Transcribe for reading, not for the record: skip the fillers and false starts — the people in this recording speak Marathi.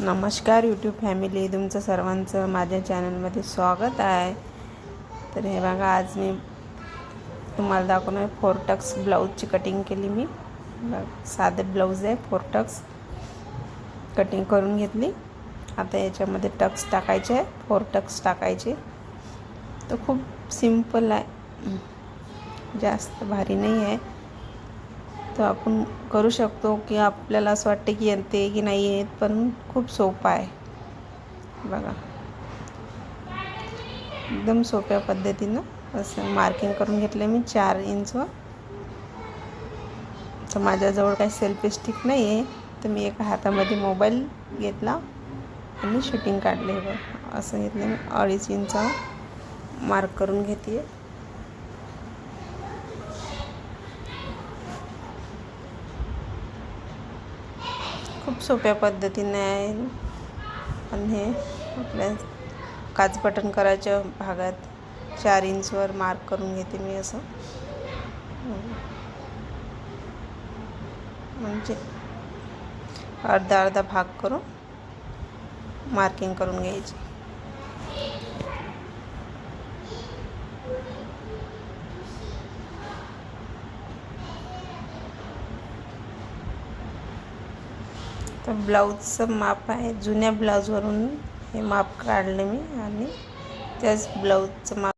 नमस्कार यूट्यूब फॅमिली, तुमचं सर्वांचं माझ्या चॅनलमध्ये स्वागत आहे. तर हे बघा, आज मी तुम्हाला दाखवणार फोर टक्स ब्लाऊजची कटिंग केली. मी साधे ब्लाऊज आहे, फोर टक्स कटिंग करून घेतली. आता याच्यामध्ये टक्स टाकायचे आहे, फोर टक्स टाकायचे. तर खूप सिंपल आहे, जास्त भारी नाही आहे. तर आपण करू शकतो की आपल्याला असं वाटते की येते की नाही येत, पण खूप सोपं आहे. बघा, एकदम सोप्या पद्धतीनं असं मार्किंग करून घेतलं मी 4 इंच. तर माझ्याजवळ काही सेल्फी स्टिक नाही आहे, तर मी एका हातामध्ये मोबाईल घेतला आणि शूटिंग काढले. बघा, असं घेतलं मी 2.5 इंच मार्क करून घेते. खूप सोप्या पद्धतीने आहे. आणि हे आपल्या काच बटन करायच्या भागात 4 इंचवर मार्क करून घेते मी. असं म्हणजे अर्धा अर्धा भाग करून मार्किंग करून घ्यायची. तर ब्लाऊजचं माप आहे, जुन्या ब्लाऊजवरून हे माप काढले मी आणि त्याच ब्लाऊजचं माप